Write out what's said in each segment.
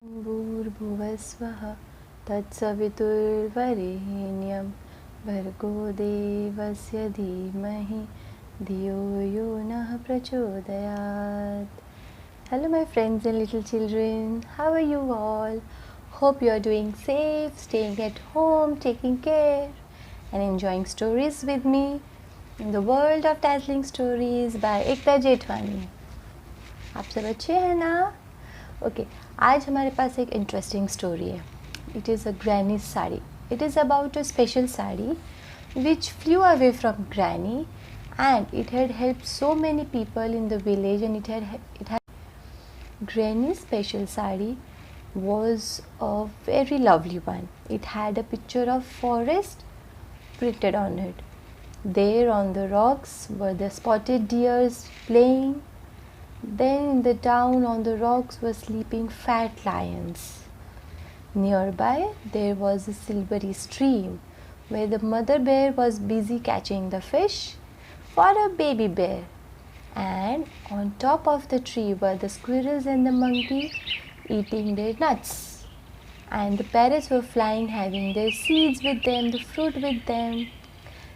भूर्भुवस्वः तत्सवितुर्वरेण्यं भर्गो देवस्य धीमहि धियो यो नः प्रचोदयात्. Hello my friends and little children, how are you all? Hope you are doing safe, staying at home, taking care and enjoying stories with me in the world of dazzling stories by Ekta Jetwani. आप सब अच्छे हैं ना? Okay आज हमारे पास एक interesting story है. It is a granny sari. It is about a special sari which flew away from Granny, and it had helped so many people in the village, and it had Granny's special sari was a very lovely one. It had a picture of forest printed on it. There on the rocks were the spotted deers playing. Then in the town on the rocks were sleeping fat lions. Nearby there was a silvery stream where the mother bear was busy catching the fish for a baby bear. And on top of the tree were the squirrels and the monkey eating their nuts. And the parrots were flying, having their seeds with them, the fruit with them.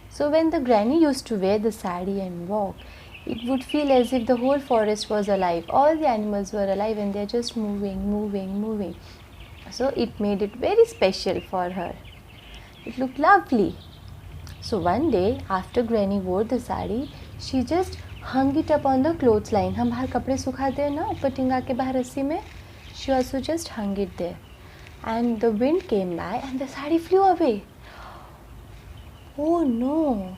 So when the granny used to wear the sari and walk, it would feel as if the whole forest was alive. All the animals were alive and they're just moving. So it made it very special for her. It looked lovely. So one day after Granny wore the sari, she just hung it up on the clothesline. हम बाहर कपड़े सुखाते हैं ना ऊपर टिंगा के बाहर रस्सी में. She also just hung it there. And the wind came by and the sari flew away. Oh no!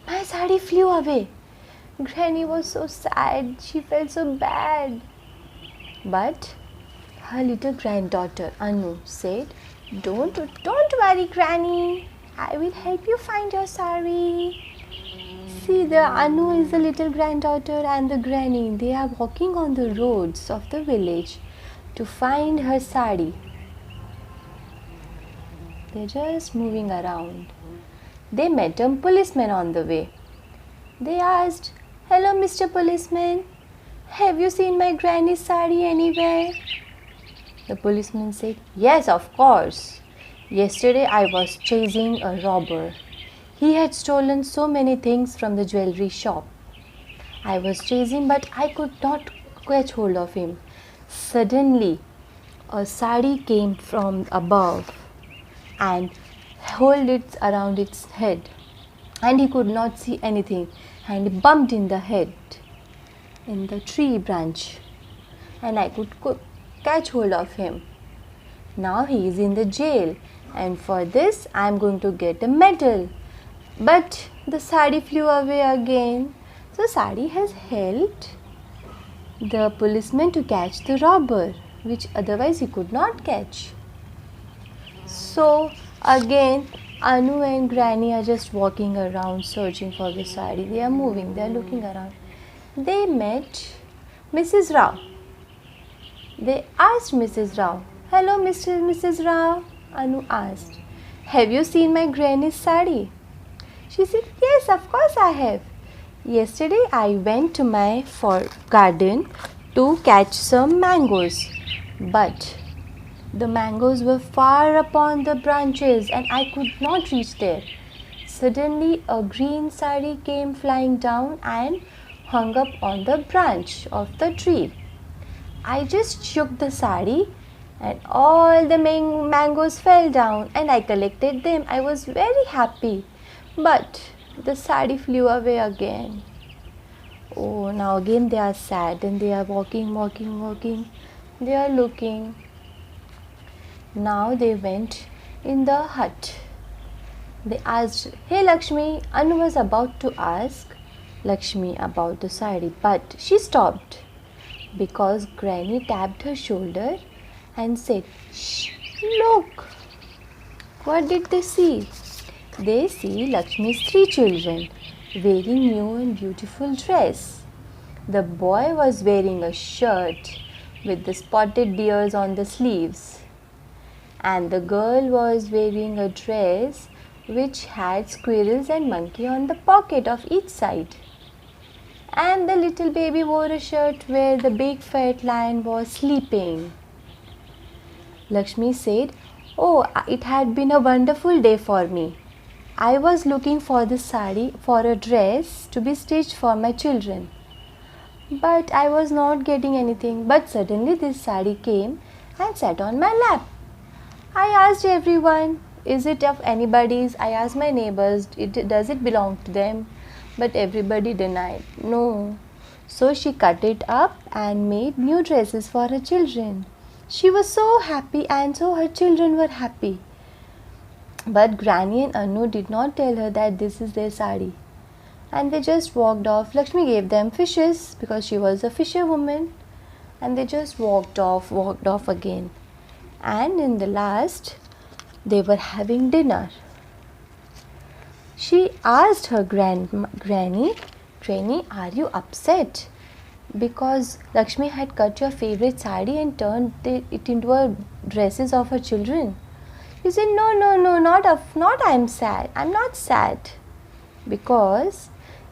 My sari flew away. Granny was so sad. She felt so bad. But her little granddaughter Anu said, Don't worry, Granny. I will help you find your sari." See, the Anu is the little granddaughter and the granny. They are walking on the roads of the village to find her sari. They're just moving around. They met a policeman on the way. They asked, "Hello, Mr. Policeman. Have you seen my granny's sari anywhere?" The policeman said, "Yes, of course. Yesterday I was chasing a robber. He had stolen so many things from the jewelry shop. I was chasing but I could not catch hold of him. Suddenly, a sari came from above and held it around its head, and he could not see anything, and he bumped in the head in the tree branch, and I could catch hold of him. Now he is in the jail, and for this I am going to get a medal." But the sari flew away again. So sari has helped the policeman to catch the robber, which otherwise he could not catch. So again, Anu and Granny are just walking around searching for the sari. They are moving, they are looking around. They met Mrs. Rao. They asked Mrs. Rao, "Hello, Mrs. Rao," Anu asked. "Have you seen my granny's sari?" She said, "Yes, of course I have. Yesterday I went to my garden to catch some mangoes, but the mangoes were far upon the branches and I could not reach there. Suddenly a green sari came flying down and hung up on the branch of the tree. I just shook the sari and all the mangoes fell down and I collected them. I was very happy. But the sari flew away again." Oh, now again they are sad and they are walking. They are looking. Now they went in the hut. They asked, "Hey Lakshmi." Anu was about to ask Lakshmi about the sari, but she stopped because Granny tapped her shoulder and said, "Shh, look." What did they see? They see Lakshmi's 3 children wearing new and beautiful dress. The boy was wearing a shirt with the spotted deers on the sleeves, and the girl was wearing a dress which had squirrels and monkey on the pocket of each side. And the little baby wore a shirt where the big fat lion was sleeping. Lakshmi said, "Oh, it had been a wonderful day for me. I was looking for this sari for a dress to be stitched for my children. But I was not getting anything. But suddenly this sari came and sat on my lap. I asked everyone, is it of anybody's? I asked my neighbors, does it belong to them? But everybody denied, no. So she cut it up and made new dresses for her children. She was so happy and so her children were happy. But Granny and Anu did not tell her that this is their sari. And they just walked off. Lakshmi gave them fishes because she was a fisherwoman. And they just walked off again. And in the last, they were having dinner. She asked her Granny, are you upset? Because Lakshmi had cut your favorite sari and turned it into a dresses of her children. He said, no, not I'm sad. I'm not sad. Because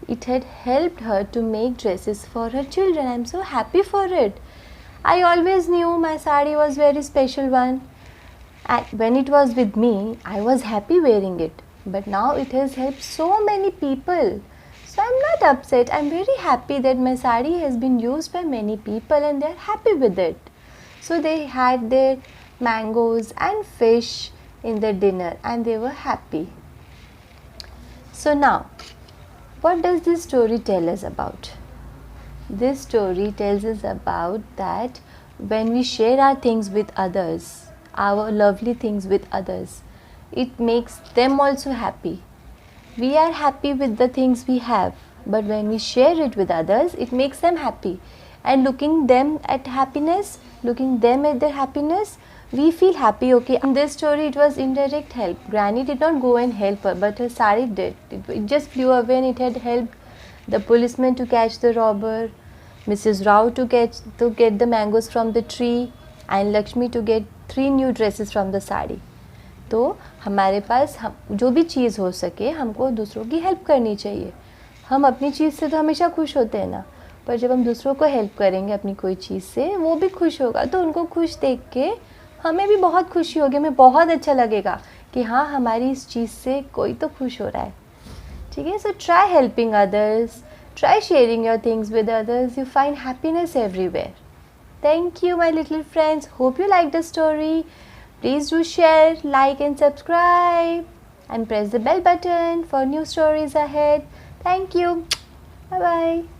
it had helped her to make dresses for her children. I'm so happy for it. I always knew my sari was very special one. And when it was with me, I was happy wearing it. But now it has helped so many people. So I'm not upset. I'm very happy that my sari has been used by many people and they're happy with it. So they had their mangoes and fish in their dinner and they were happy. So now, what does this story tell us about? This story tells us about that when we share our things with others, our lovely things with others, it makes them also happy. We are happy with the things we have, but when we share it with others, it makes them happy. And looking them at happiness, looking them at their happiness, we feel happy, okay. In this story, it was indirect help. Granny did not go and help her, but her sari did. It just flew away and it had helped the policeman to catch the robber, Mrs. Rao to get the mangoes from the tree, and Lakshmi to get 3 new dresses from the sari. तो हमारे पास जो भी चीज़ हो सके हमको दूसरों की help करनी चाहिए. हम अपनी चीज़ से तो हमेशा खुश होते हैं ना, पर जब हम दूसरों को हेल्प करेंगे अपनी कोई चीज़ से, वो भी खुश होगा. तो उनको खुश देख के हमें भी बहुत खुशी होगी, हमें बहुत अच्छा लगेगा कि हाँ हमारी इस चीज़ से कोई तो खुश हो रहा है. ठीक है. So try helping others, try sharing your things with others. You find happiness everywhere. Thank you, my little friends. Hope you liked the story. Please do share, like and subscribe and press the bell button for new stories ahead. Thank you. Bye-bye.